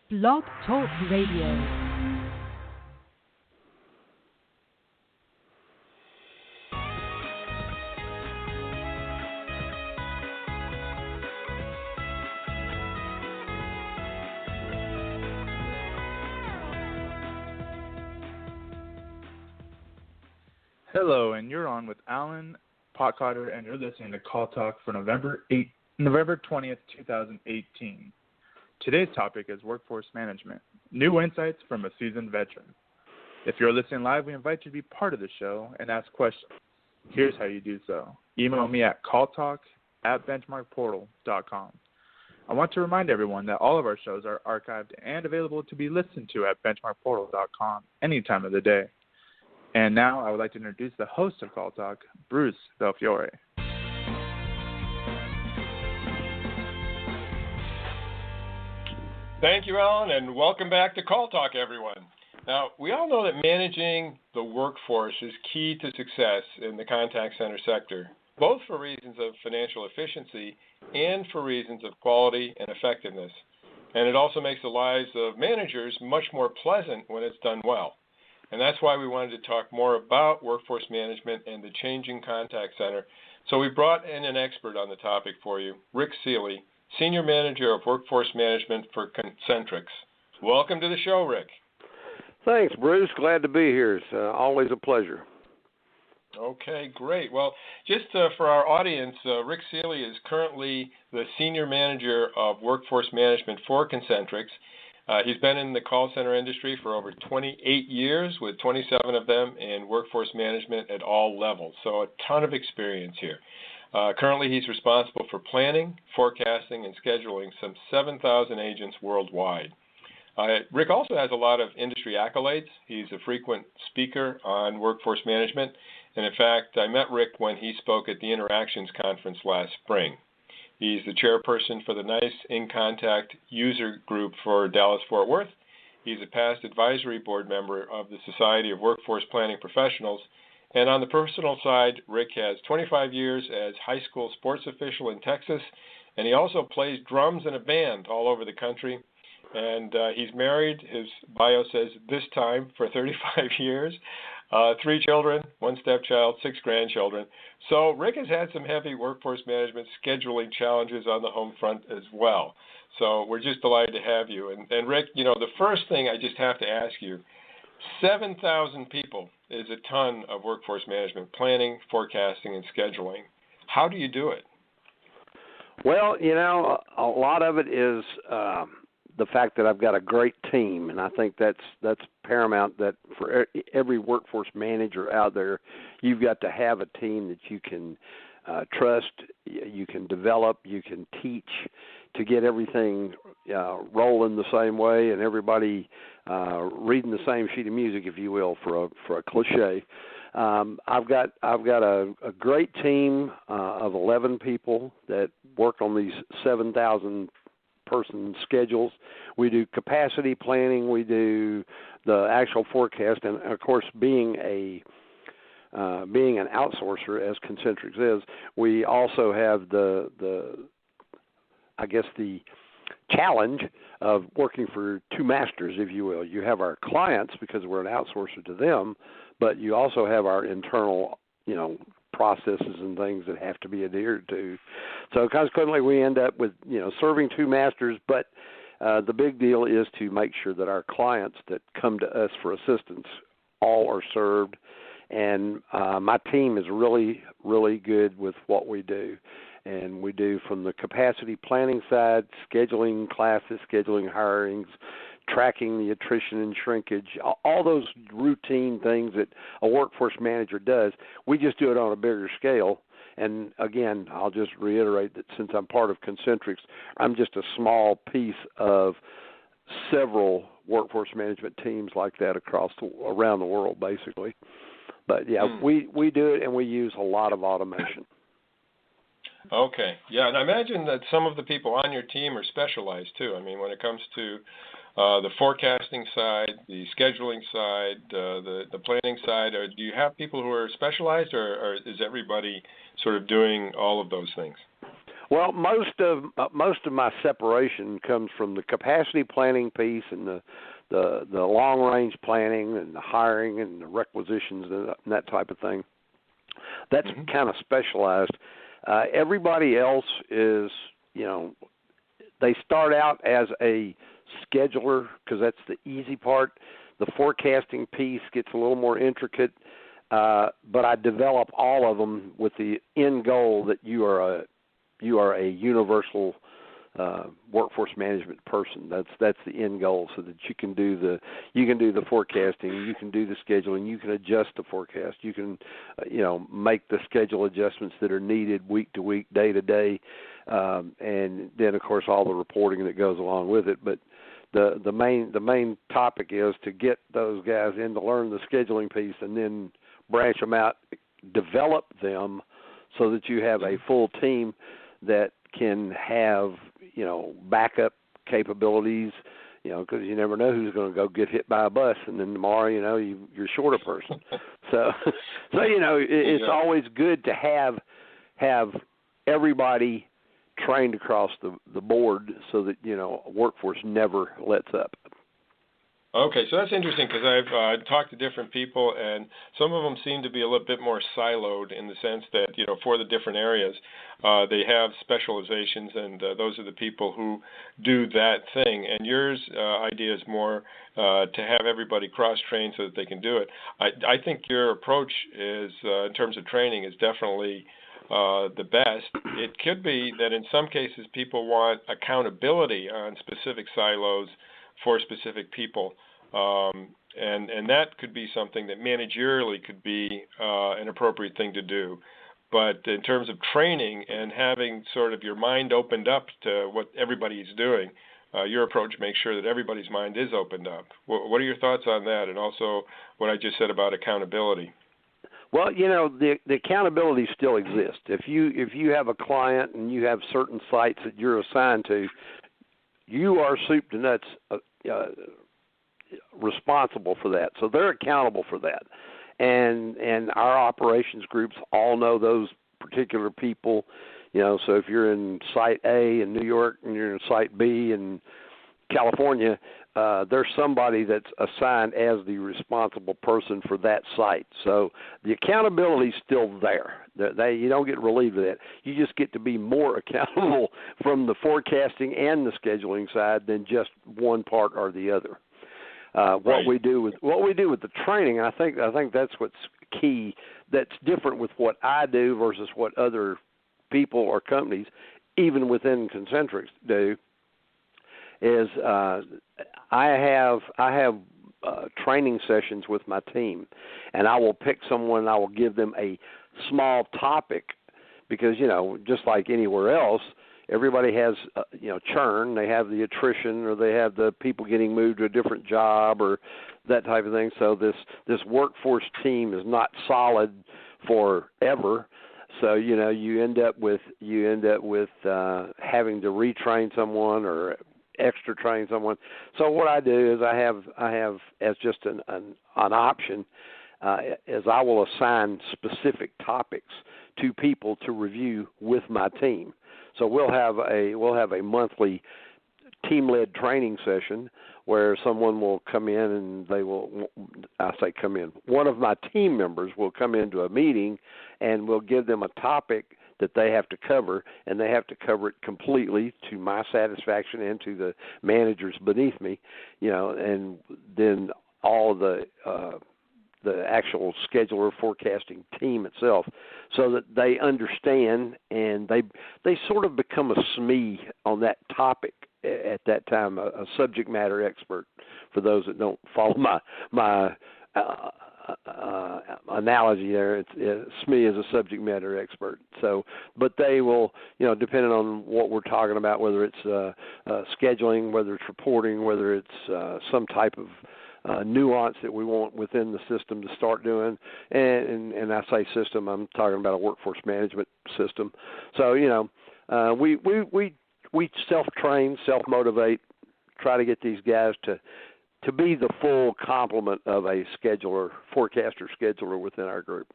Blog Talk Radio. Hello, and you're on with Alan Potcotter, and you're listening to CallTalk for November 20th, 2018. Today's topic is workforce management, new insights from a seasoned veteran. If you're listening live, we invite you to be part of the show and ask questions. Here's how you do so. Email me at calltalk@benchmarkportal.com. I want to remind everyone that all of our shows are archived and available to be listened to at benchmarkportal.com any time of the day. And now I would like to introduce the host of Call Talk, Bruce Belfiore. Thank you, Alan, and welcome back to Call Talk, everyone. Now, we all know that managing the workforce is key to success in the contact center sector, both for reasons of financial efficiency and for reasons of quality and effectiveness. And it also makes the lives of managers much more pleasant when it's done well. And that's why we wanted to talk more about workforce management and the changing contact center. So we brought in an expert on the topic for you, Rick Seeley, Senior Manager of Workforce Management for Concentrix. Welcome to the show, Rick. Thanks, Bruce. Glad to be here. It's always a pleasure. Okay, great. Well, just for our audience, Rick Seeley is currently the Senior Manager of Workforce Management for Concentrix. He's been in the call center industry for over 28 years, with 27 of them in workforce management at all levels, so a ton of experience here. Currently, he's responsible for planning, forecasting, and scheduling some 7,000 agents worldwide. Rick also has a lot of industry accolades. He's a frequent speaker on workforce management, and in fact, I met Rick when he spoke at the Interactions Conference last spring. He's the chairperson for the NICE In Contact user group for Dallas-Fort Worth. He's a past advisory board member of the Society of Workforce Planning Professionals. And on the personal side, Rick has 25 years as high school sports official in Texas, and he also plays drums in a band all over the country. And he's married, his bio says, this time for 35 years. 3 children, 1 stepchild, 6 grandchildren. So Rick has had some heavy workforce management scheduling challenges on the home front as well. So we're just delighted to have you. And Rick, you know, the first thing I just have to ask you, 7,000 people is a ton of workforce management, planning, forecasting, and scheduling. How do you do it? Well, you know, a lot of it is the fact that I've got a great team, and I think that's paramount, that for every workforce manager out there, you've got to have a team that you can trust, you can develop, you can teach to get everything rolling the same way and everybody reading the same sheet of music, if you will, for a cliche. I've got a great team of 11 people that work on these 7,000 person schedules. We do capacity planning. We do the actual forecast, and of course, being an outsourcer as Concentrix is, we also have the challenge of working for two masters, if you will. You have our clients because we're an outsourcer to them, but you also have our internal, processes and things that have to be adhered to. So consequently, we end up with, serving two masters, but the big deal is to make sure that our clients that come to us for assistance all are served. And my team is really, really good with what we do. And we do from the capacity planning side, scheduling classes, scheduling hirings, tracking the attrition and shrinkage, all those routine things that a workforce manager does. We just do it on a bigger scale. And again, I'll just reiterate that since I'm part of Concentrix, I'm just a small piece of several workforce management teams like that around the world, basically. But yeah, we do it, and we use a lot of automation. Okay. Yeah, and I imagine that some of the people on your team are specialized too. I mean, when it comes to the forecasting side, the scheduling side, the planning side, do you have people who are specialized, or is everybody sort of doing all of those things? Well, most of my separation comes from the capacity planning piece and the long range planning and the hiring and the requisitions and that type of thing. That's kind of specialized. Everybody else is, they start out as a scheduler because that's the easy part. The forecasting piece gets a little more intricate, but I develop all of them with the end goal that you are a universal workforce management person. That's the end goal, so that you can do the forecasting, you can do the scheduling, you can adjust the forecast, you can make the schedule adjustments that are needed week to week, day to day, and then of course all the reporting that goes along with it. But the main topic is to get those guys in to learn the scheduling piece and then branch them out, develop them so that you have a full team that can have, backup capabilities, because you never know who's going to go get hit by a bus, and then tomorrow, you're short a person. So it's always good to have everybody trained across the board so that, workforce never lets up. Okay, so that's interesting because I've talked to different people, and some of them seem to be a little bit more siloed in the sense that, for the different areas, they have specializations, and those are the people who do that thing. And yours idea is more to have everybody cross-trained so that they can do it. I think your approach is, in terms of training, is definitely the best. It could be that in some cases people want accountability on specific silos for specific people, and that could be something that managerially could be an appropriate thing to do. But in terms of training and having sort of your mind opened up to what everybody's doing, your approach makes sure that everybody's mind is opened up. What are your thoughts on that, and also what I just said about accountability? Well, the accountability still exists. If you have a client and you have certain sites that you're assigned to, you are soup to nuts responsible for that. So they're accountable for that. And our operations groups all know those particular people. So if you're in Site A in New York and you're in Site B in California, there's somebody that's assigned as the responsible person for that site. So the accountability is still there. You don't get relieved of that. You just get to be more accountable from the forecasting and the scheduling side than just one part or the other. What we do with the training, I think that's what's key. That's different with what I do versus what other people or companies, even within Concentrix, do. Is I have training sessions with my team, and I will pick someone and I will give them a small topic because, just like anywhere else, everybody has, churn. They have the attrition, or they have the people getting moved to a different job or that type of thing. So this workforce team is not solid forever. So, you end up with having to retrain someone or extra train someone. So what I do is I have as just an option is I will assign specific topics to people to review with my team. So we'll have a monthly team-led training session where someone will come in and one of my team members will come into a meeting and we'll give them a topic that they have to cover, and they have to cover it completely to my satisfaction and to the managers beneath me, and then all of the actual scheduler forecasting team itself, so that they understand and they sort of become a SME on that topic at that time, a subject matter expert. For those that don't follow my analogy there, SME is a subject matter expert. So, but they will, depending on what we're talking about, whether it's scheduling, whether it's reporting, whether it's some type of nuance that we want within the system to start doing. And I say system, I'm talking about a workforce management system. So, we self-train, self-motivate, try to get these guys to be the full complement of a forecaster scheduler within our group.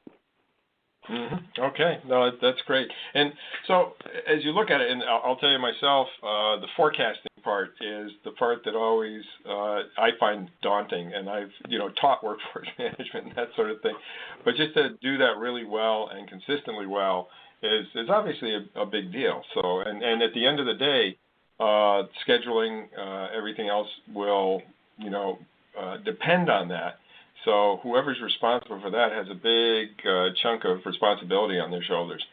Okay, no, that's great. And so as you look at it, and I'll tell you myself, the forecasting part is the part that always I find daunting, and I've taught workforce management and that sort of thing. But just to do that really well and consistently well is obviously a big deal. So and at the end of the day, scheduling, everything else will depend on that. So whoever's responsible for that has a big chunk of responsibility on their shoulders.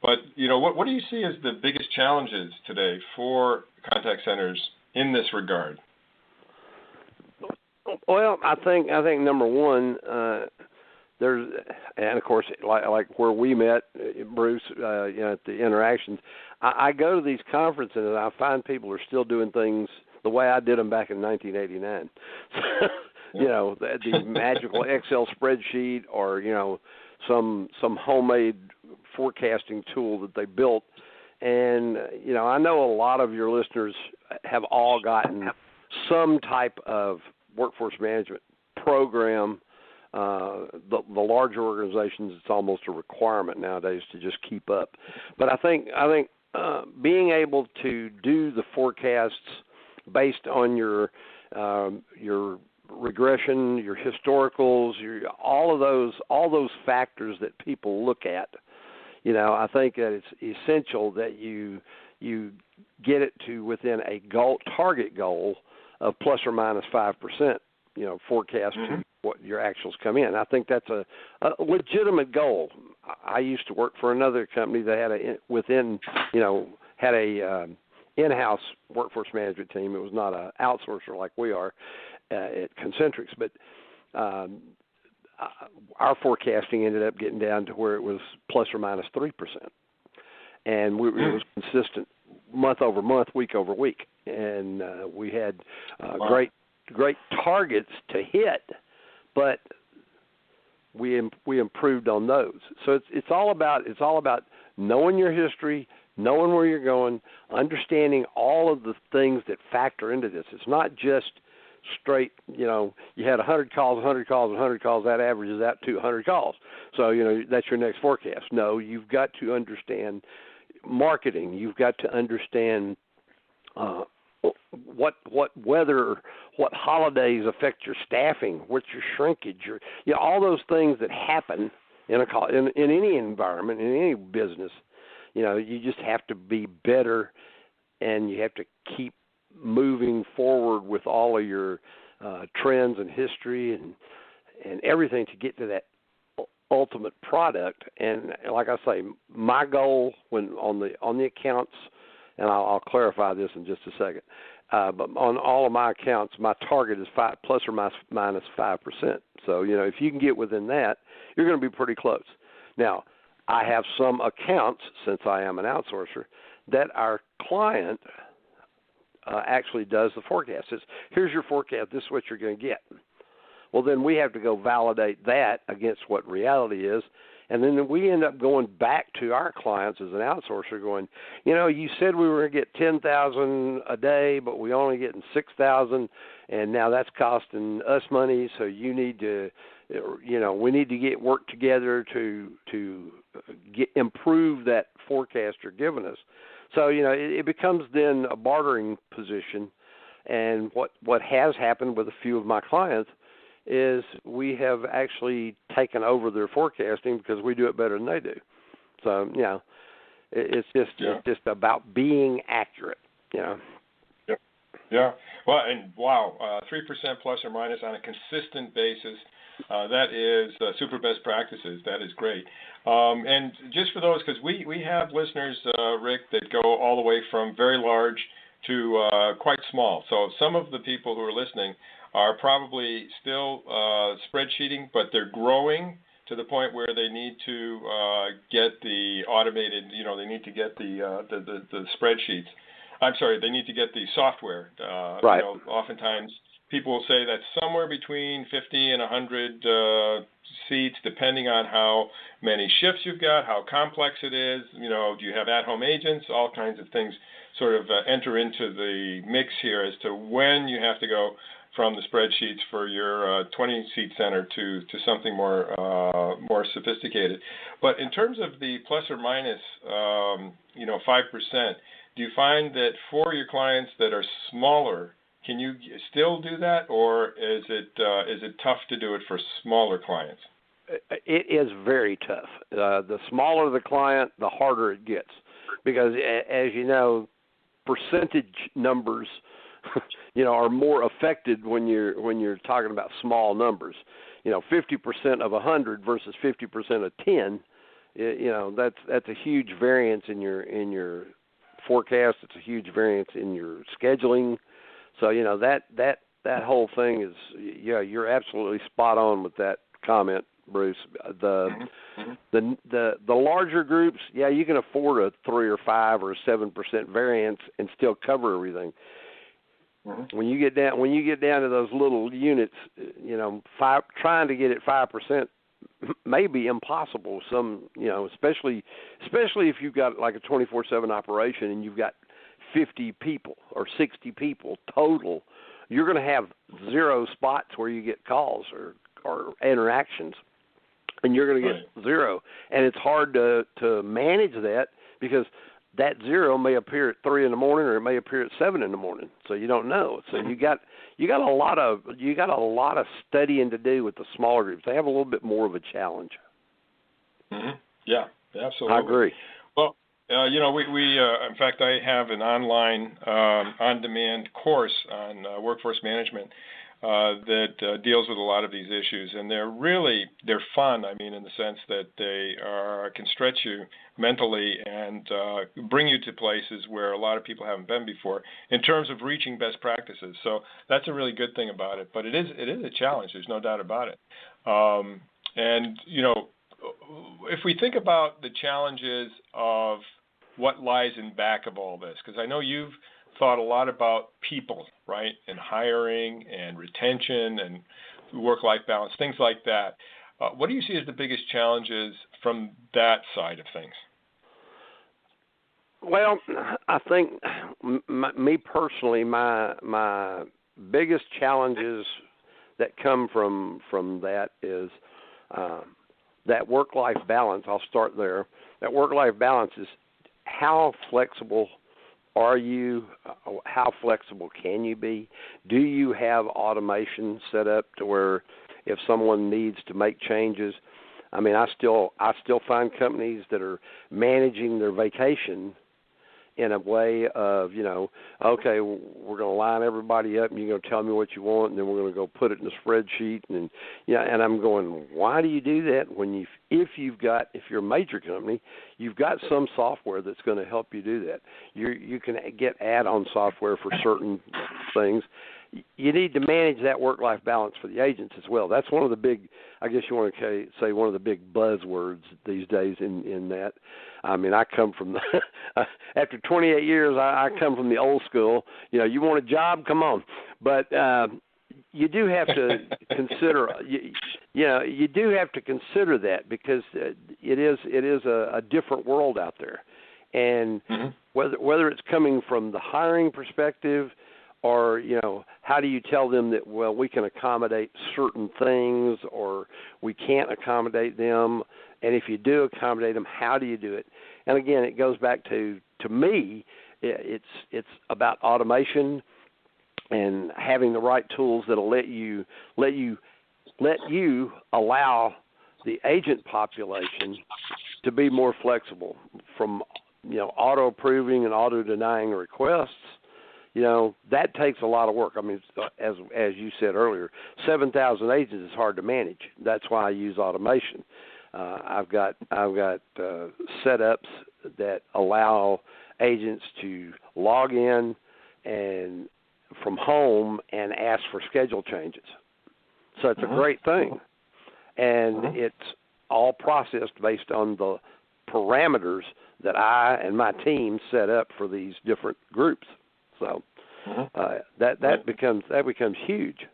But, what do you see as the biggest challenges today for contact centers in this regard? Well, I think number one, there's, and of course, like where we met, Bruce, at the interactions, I go to these conferences and I find people are still doing things the way I did them back in 1989. The magical Excel spreadsheet or, some homemade forecasting tool that they built. And, I know a lot of your listeners have all gotten some type of workforce management program. The larger organizations, it's almost a requirement nowadays to just keep up. But I think being able to do the forecasts based on your regression, your historicals, all those factors that people look at. I think that it's essential that you get it to within a target goal of plus or minus 5%. Forecast to what your actuals come in. I think that's a legitimate goal. I used to work for another company that had a in-house workforce management team. It was not an outsourcer like we are at Concentrix, but our forecasting ended up getting down to where it was plus or minus 3%, and it was consistent month over month, week over week, and we had great targets to hit, but we improved on those. So it's all about knowing your history, knowing where you're going, understanding all of the things that factor into this. It's not just straight, you had 100 calls, that averages out to 100 calls. So, that's your next forecast. No, you've got to understand marketing. You've got to understand what weather, what holidays affect your staffing, what's your shrinkage, all those things that happen in any environment, in any business. You just have to be better, and you have to keep moving forward with all of your trends and history and everything to get to that ultimate product. And like I say, my goal when on the accounts, and I'll clarify this in just a second, but on all of my accounts, my target is plus or minus 5%. So, if you can get within that, you're going to be pretty close. Now, I have some accounts, since I am an outsourcer, that our client actually does the forecast. Says, here's your forecast. This is what you're going to get. Well, then we have to go validate that against what reality is. And then we end up going back to our clients as an outsourcer going, you said we were going to get 10,000 a day, but we only getting 6,000, and now that's costing us money. So you need to, we need to work together to improve that forecast you're giving us. So, it becomes then a bartering position. And what has happened with a few of my clients is we have actually taken over their forecasting because we do it better than they do. So, it's just about being accurate, Yep. Yeah. Well, and wow, 3% plus or minus on a consistent basis. That is super best practices. That is great. And just for those, because we have listeners, Rick, that go all the way from very large to quite small. So some of the people who are listening are probably still spreadsheeting, but they're growing to the point where they need to get the automated, they need to get the spreadsheets. I'm sorry, they need to get the software. Right. Oftentimes people will say that somewhere between 50 and 100 seats, depending on how many shifts you've got, how complex it is. You know, do you have at-home agents? All kinds of things sort of enter into the mix here as to when you have to go from the spreadsheets for your 20-seat center to something more sophisticated. But in terms of the plus or minus, 5%, do you find that for your clients that are smaller, can you still do that, or is it tough to do it for smaller clients? It is very tough. The smaller the client, the harder it gets, because as you know, percentage numbers, are more affected when you're talking about small numbers. 50% of 100 versus 50% of 10. That's a huge variance in your forecast. It's a huge variance in your scheduling. So that whole thing is, you're absolutely spot on with that comment, Bruce. The larger groups, you can afford a 3 or 5 or 7% variance and still cover everything. When you get down to those little units, trying to get it 5% may be impossible. Especially if you've got like a 24/7 operation and you've got 50 people or 60 people total, you're going to have 0 spots where you get calls or interactions, and you're going to get 0. And it's hard to manage that, because that 0 may appear at 3 in the morning, or it may appear at 7 in the morning. So you don't know. So you got a lot of studying to do with the smaller groups. They have a little bit more of a challenge. Mm-hmm. Yeah, absolutely. I agree. Well, we in fact, I have an online on-demand course on workforce management that deals with a lot of these issues, and they're fun. I mean, in the sense that they can stretch you mentally and bring you to places where a lot of people haven't been before in terms of reaching best practices. So that's a really good thing about it. But it is a challenge. There's no doubt about it. If we think about the challenges of what lies in back of all this, because I know you've thought a lot about people, right, and hiring and retention and work-life balance, things like that. What do you see as the biggest challenges from that side of things? Well, I think me personally, my biggest challenges that come from that is that work-life balance. I'll start there. That work-life balance is how flexible are you? How flexible can you be? Do you have automation set up to where if someone needs to make changes? I mean, I still find companies that are managing their vacation in a way of, okay, we're going to line everybody up and you're going to tell me what you want, and then we're going to go put it in a spreadsheet. And and I'm going, why do you do that when if you're a major company, you've got some software that's going to help you do that. You can get add-on software for certain things. You need to manage that work-life balance for the agents as well. That's one of the big, I guess you want to say, one of the big buzzwords these days in that. I mean, I come from after 28 years, I come from the old school. You want a job? Come on. But you do have to consider, you do have to consider that, because it is a different world out there. And whether it's coming from the hiring perspective, or, how do you tell them that, well, we can accommodate certain things or we can't accommodate them? And if you do accommodate them, how do you do it? And again, it goes back to me, it's about automation and having the right tools that'll let you allow the agent population to be more flexible, from, auto approving and auto denying requests. That takes a lot of work. I mean, as you said earlier, 7,000 agents is hard to manage. That's why I use automation. I've got setups that allow agents to log in and from home and ask for schedule changes. So it's a great thing, and it's all processed based on the parameters that I and my team set up for these different groups. So that becomes huge.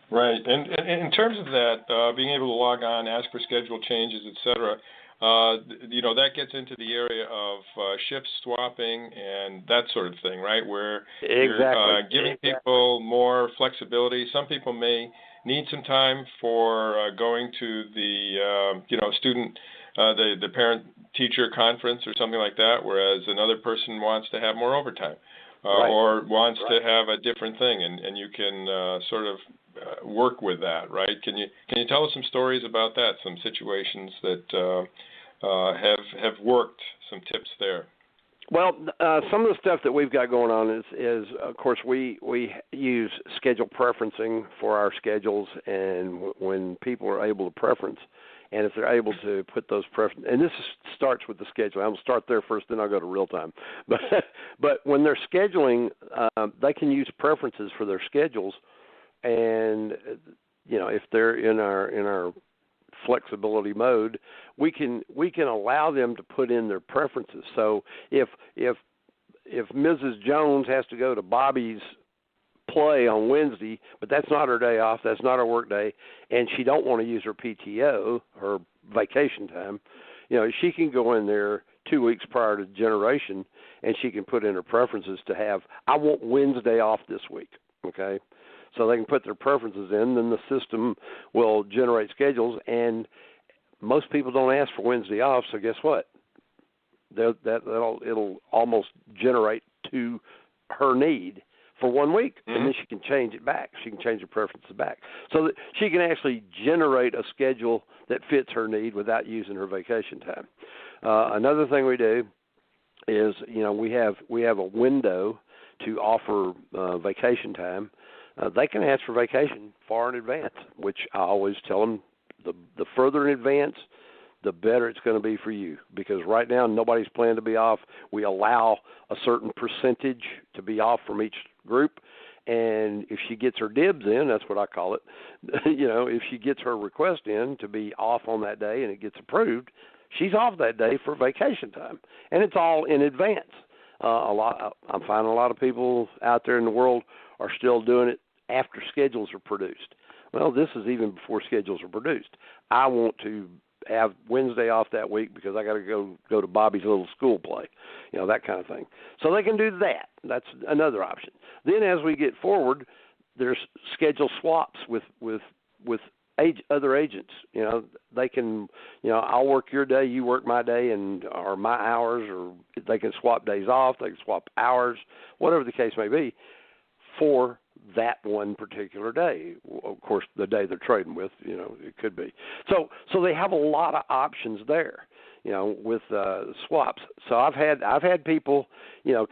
Right, and in terms of that, being able to log on, ask for schedule changes, etc., that gets into the area of shift swapping and that sort of thing, right? Where you're giving people more flexibility. Some people may need some time for going to the student, the parent-teacher conference or something like that, whereas another person wants to have more overtime. Or wants to have a different thing, and you can sort of work with that, right? Can you tell us some stories about that? Some situations that have worked. Some tips there. Well, some of the stuff that we've got going on is of course we use schedule preferencing for our schedules, and when people are able to preference. And if they're able to put those preferences, and this starts with the schedule. I'll start there first, then I'll go to real time. But when they're scheduling, they can use preferences for their schedules, and if they're in our flexibility mode, we can allow them to put in their preferences. So if Mrs. Jones has to go to Bobby's play on Wednesday, but that's not her day off, that's not her work day, and she don't want to use her PTO, her vacation time, she can go in there 2 weeks prior to generation, and she can put in her preferences to have, I want Wednesday off this week, okay? So they can put their preferences in, then the system will generate schedules, and most people don't ask for Wednesday off, so guess what? It'll almost generate to her need for 1 week, and then she can change it back. She can change her preferences back. So that she can actually generate a schedule that fits her need without using her vacation time. Another thing we do is, we have a window to offer vacation time. They can ask for vacation far in advance, which I always tell them the further in advance, the better it's going to be for you, because right now nobody's planning to be off. We allow a certain percentage to be off from each group, and if she gets her dibs in, that's what I call it, if she gets her request in to be off on that day and it gets approved, she's off that day for vacation time, and it's all in advance. I'm finding a lot of people out there in the world are still doing it after schedules are produced. Well, this is even before schedules are produced. I want to have Wednesday off that week because I got to go to Bobby's little school play, that kind of thing. So they can do that. That's another option. Then as we get forward, there's schedule swaps with other agents. They can, I'll work your day, you work my day, or my hours, or they can swap days off, they can swap hours, whatever the case may be, for that one particular day. Of course, the day they're trading with, it could be. So they have a lot of options there, with swaps. So I've had people,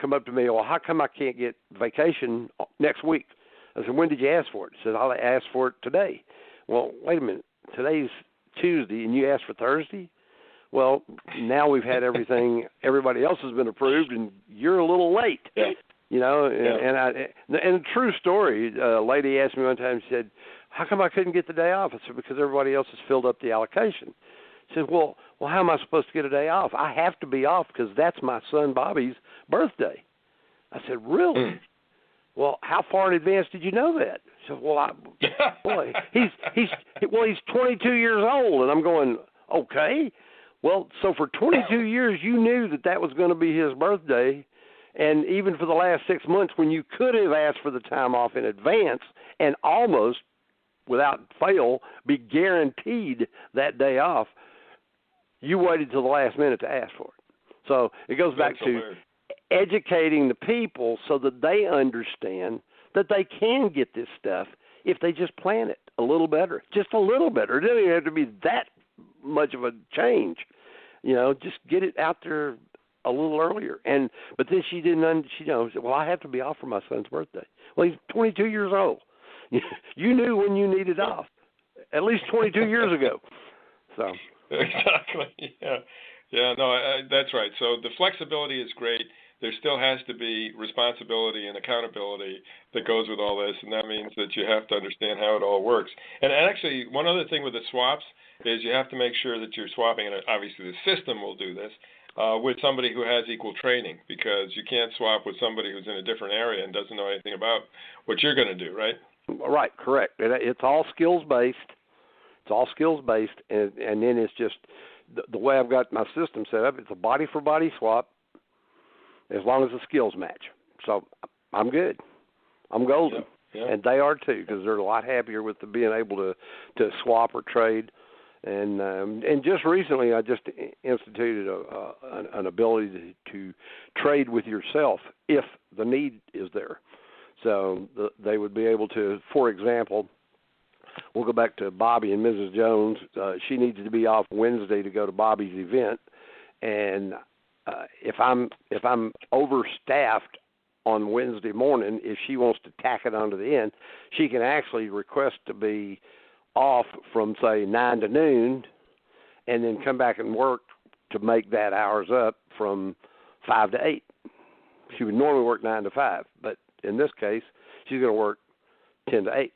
come up to me, well, how come I can't get vacation next week? I said, when did you ask for it? He said, I asked for it today. Well, wait a minute. Today's Tuesday, and you asked for Thursday? Well, now we've had everything. Everybody else has been approved, and you're a little late. Yeah. And a true story, a lady asked me one time, she said, how come I couldn't get the day off? I said, because everybody else has filled up the allocation. She said, well, how am I supposed to get a day off? I have to be off because that's my son Bobby's birthday. I said, really? Well, how far in advance did you know that? She said, well, he's 22 years old. And I'm going, okay. Well, so for 22 years, you knew that was going to be his birthday. And even for the last 6 months, when you could have asked for the time off in advance and almost, without fail, be guaranteed that day off, you waited till the last minute to ask for it. So it goes back to educating the people so that they understand that they can get this stuff if they just plan it a little better, just a little better. It doesn't even have to be that much of a change. Just get it out there a little earlier. But then she said, well, I have to be off for my son's birthday. Well, he's 22 years old. You knew when you needed off, at least 22 years ago. So exactly. Yeah. No, that's right. So the flexibility is great. There still has to be responsibility and accountability that goes with all this, and that means that you have to understand how it all works. And actually, one other thing with the swaps is you have to make sure that you're swapping, and obviously the system will do this, with somebody who has equal training, because you can't swap with somebody who's in a different area and doesn't know anything about what you're going to do, right? Right, correct. It's all skills-based. It's all skills-based, and then it's just the way I've got my system set up, it's a body-for-body swap as long as the skills match. So I'm good. I'm golden. Yep. Yep. And they are too, because they're a lot happier with being able to swap or trade. And just recently, I just instituted an ability to trade with yourself if the need is there. So they would be able to, for example, we'll go back to Bobby and Mrs. Jones. She needs to be off Wednesday to go to Bobby's event, and if I'm overstaffed on Wednesday morning, if she wants to tack it onto the end, she can actually request to be off from, say, 9 to noon, and then come back and work to make that hours up from 5 to 8. She would normally work 9 to 5, but in this case, she's going to work 10 to 8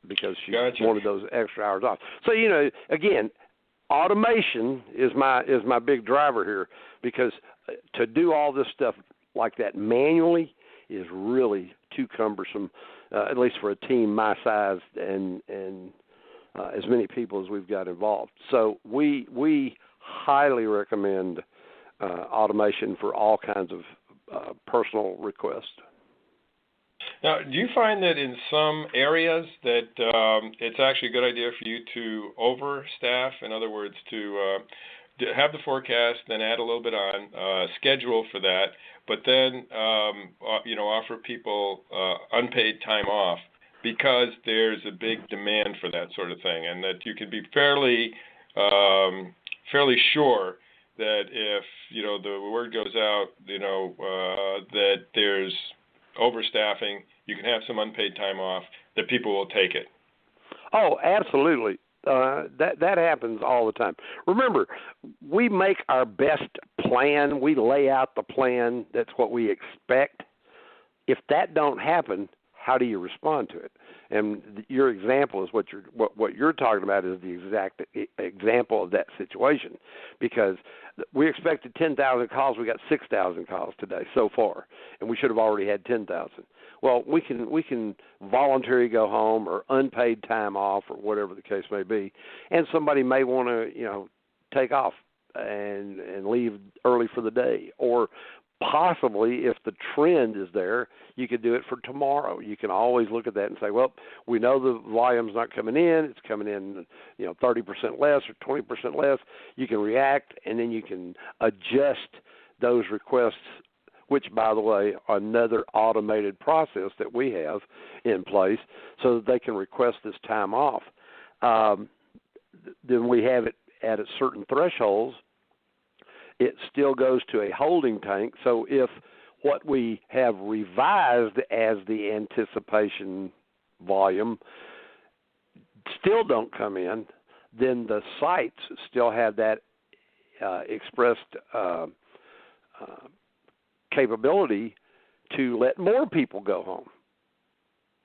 because she wanted those extra hours off. So, again, automation is my big driver here, because to do all this stuff like that manually is really too cumbersome, at least for a team my size and as many people as we've got involved. So we highly recommend automation for all kinds of personal requests. Now, do you find that in some areas that it's actually a good idea for you to overstaff? In other words, to have the forecast, then add a little bit on, schedule for that, but then offer people unpaid time off because there's a big demand for that sort of thing, and that you can be fairly sure that if the word goes out, that there's overstaffing, you can have some unpaid time off, that people will take it. Oh, absolutely. That happens all the time. Remember, we make our best plan. We lay out the plan. That's what we expect. If that don't happen, how do you respond to it? And your example is what you're talking about is the exact example of that situation, because we expected 10,000 calls. We got 6,000 calls today so far, and we should have already had 10,000. Well, we can voluntarily go home or unpaid time off or whatever the case may be, and somebody may want to take off and leave early for the day, or possibly, if the trend is there, you could do it for tomorrow. You can always look at that and say, well, we know the volume's not coming in. It's coming in, 30% less or 20% less. You can react, and then you can adjust those requests, which, by the way, are another automated process that we have in place so that they can request this time off. Then we have it at a certain thresholds. It still goes to a holding tank. So if what we have revised as the anticipation volume still don't come in, then the sites still have that expressed capability to let more people go home.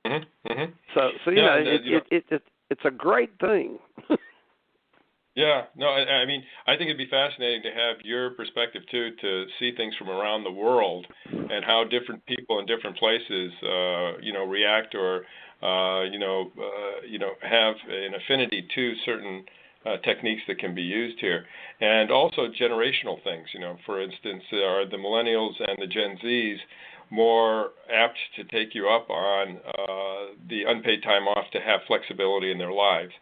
Mm-hmm. Mm-hmm. So it's a great thing. Yeah, no, I mean, I think it'd be fascinating to have your perspective too, to see things from around the world and how different people in different places, react or, have an affinity to certain techniques that can be used here, and also generational things. For instance, are the millennials and the Gen Zs more apt to take you up on the unpaid time off to have flexibility in their lives?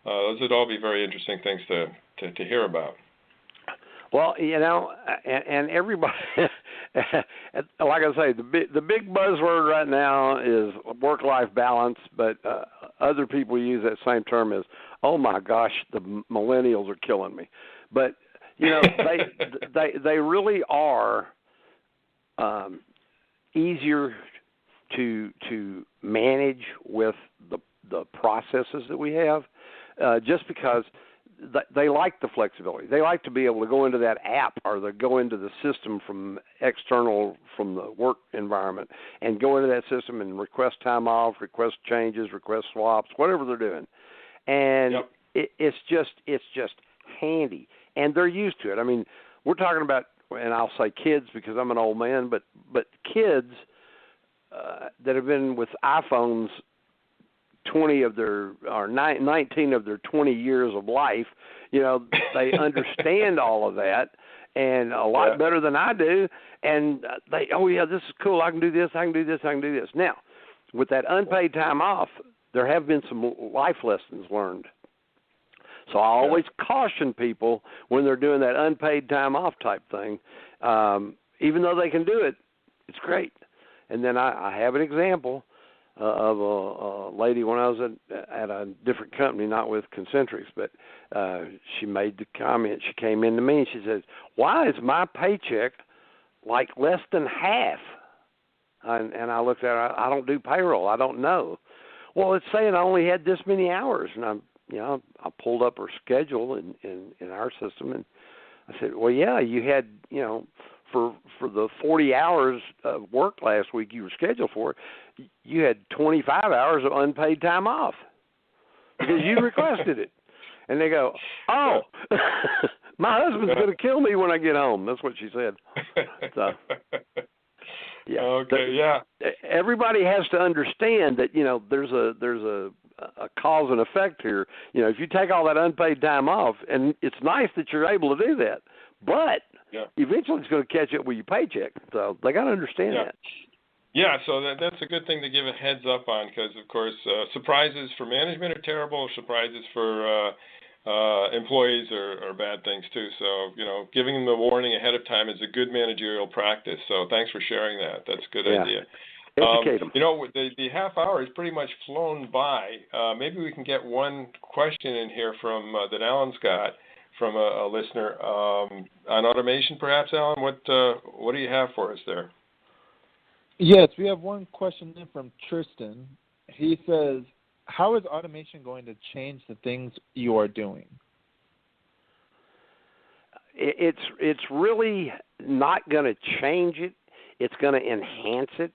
Those would all be very interesting things to hear about. Well, and everybody, like I say, the big buzzword right now is work-life balance, but other people use that same term as, oh my gosh, the millennials are killing me. But they really are easier to manage with the processes that we have. Just because they like the flexibility. They like to be able to go into that app or they go into the system from the work environment and go into that system and request time off, request changes, request swaps, whatever they're doing. And it's just handy. And they're used to it. I mean, we're talking about, and I'll say kids because I'm an old man, but kids that have been with iPhones 19 of their 20 years of life, they understand all of that and a lot better than I do. And this is cool. I can do this. I can do this. I can do this. Now, with that unpaid time off, there have been some life lessons learned. So I always caution people when they're doing that unpaid time off type thing. Even though they can do it, it's great. And then I have an example of a lady when I was at a different company, not with Concentrix, but she made the comment. She came in to me and she says, "Why is my paycheck like less than half?" And I looked at her. I don't do payroll. I don't know. Well, it's saying I only had this many hours, and I pulled up her schedule in our system, and I said, "Well, yeah, you had for the 40 hours of work last week you were scheduled for, you had 25 hours of unpaid time off because you requested it." And they go, "Oh, my husband's going to kill me when I get home." That's what she said. So, yeah. Okay. Everybody has to understand that there's a cause and effect here. If you take all that unpaid time off, and it's nice that you're able to do that, but eventually it's going to catch up with your paycheck. So they got to understand that. Yeah, so that's a good thing to give a heads up on because, of course, surprises for management are terrible. Surprises for employees are bad things too. So, giving them the warning ahead of time is a good managerial practice. So thanks for sharing that. That's a good idea. Educate them. The half hour is pretty much flown by. Maybe we can get one question in here from that Alan's got from a listener on automation, perhaps, Alan. What do you have for us there? Yes, we have one question in from Tristan. He says, "How is automation going to change the things you are doing?" It's really not going to change it. It's going to enhance it.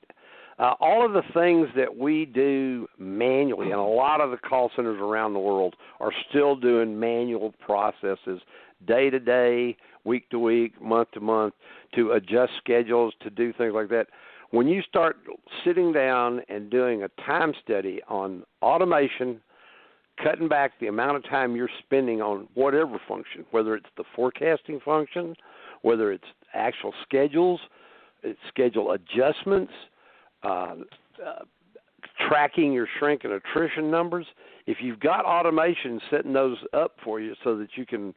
All of the things that we do manually, and a lot of the call centers around the world are still doing manual processes day to day, week to week, month to month, to adjust schedules, to do things like that. When you start sitting down and doing a time study on automation, cutting back the amount of time you're spending on whatever function, whether it's the forecasting function, whether it's actual schedules, it's schedule adjustments, tracking your shrink and attrition numbers. If you've got automation setting those up for you so that you can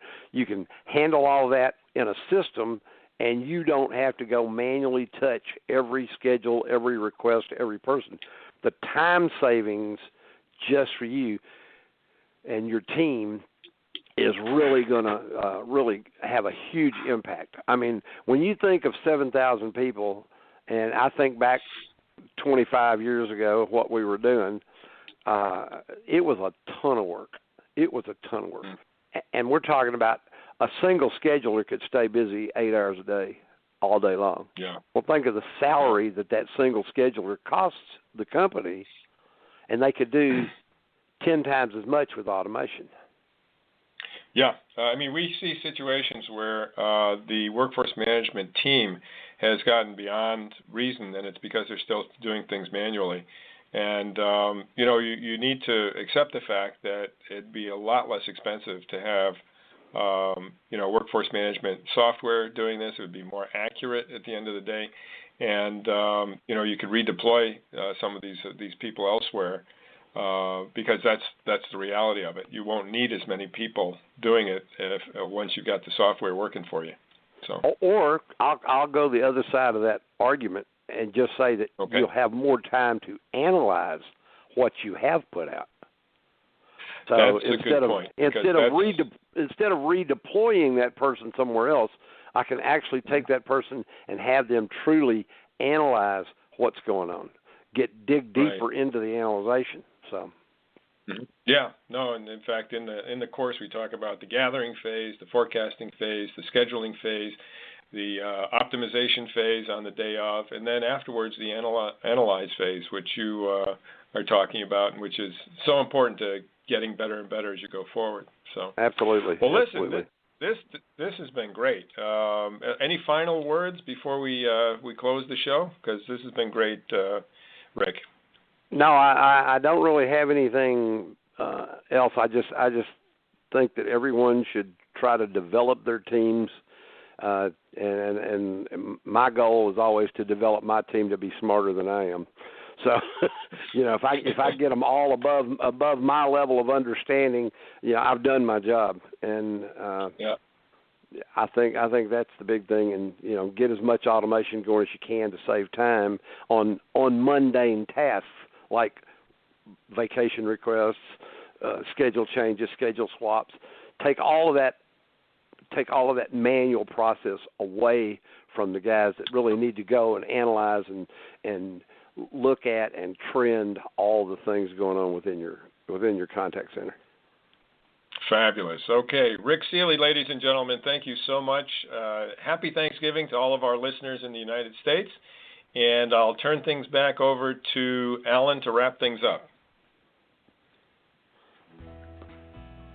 handle all that in a system, and you don't have to go manually touch every schedule, every request, every person, the time savings just for you and your team is really going to really have a huge impact. I mean, when you think of 7,000 people, and I think back 25 years ago what we were doing, it was a ton of work. And we're talking about a single scheduler could stay busy 8 hours a day, all day long. Yeah. Well, think of the salary that single scheduler costs the company, and they could do 10 times as much with automation. Yeah. We see situations where the workforce management team has gotten beyond reason, and it's because they're still doing things manually. And, you need to accept the fact that it'd be a lot less expensive to have workforce management software doing this. It would be more accurate at the end of the day. And, you could redeploy some of these people elsewhere because that's the reality of it. You won't need as many people doing it once you've got the software working for you. So. Or I'll go the other side of that argument and just say that you'll have more time to analyze what you have put out. So that's a good point. Instead of redeploying that person somewhere else, I can actually take that person and have them truly analyze what's going on, dig deeper into the analyzation. So. Yeah, no, and in fact, in the course we talk about the gathering phase, the forecasting phase, the scheduling phase, the optimization phase on the day of, and then afterwards the analyze phase, which you are talking about, and which is so important to getting better and better as you go forward. So absolutely. Well, listen, absolutely. This has been great. Any final words before we close the show? Because this has been great, Rick. No, I don't really have anything else. I just think that everyone should try to develop their teams, and my goal is always to develop my team to be smarter than I am. So, if I get them all above my level of understanding, I've done my job. And I think that's the big thing. And get as much automation going as you can to save time on mundane tasks like vacation requests, schedule changes, schedule swaps. Take all of that manual process away from the guys that really need to go and analyze and look at and trend all the things going on within your contact center. Fabulous. Okay, Rick Seeley, ladies and gentlemen, thank you so much. Happy Thanksgiving to all of our listeners in the United States. And I'll turn things back over to Alan to wrap things up.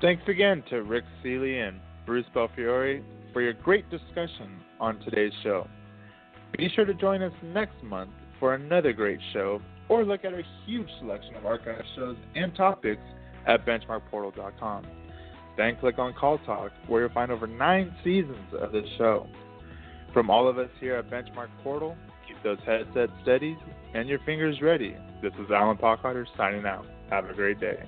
Thanks again to Rick Seeley and Bruce Belfiore for your great discussion on today's show. Be sure to join us next month for another great show, or look at a huge selection of archive shows and topics at BenchmarkPortal.com. Then click on CallTalk, where you'll find over 9 seasons of this show. From all of us here at Benchmark Portal, keep those headsets steady and your fingers ready. This is Alan Pockhotter signing out. Have a great day.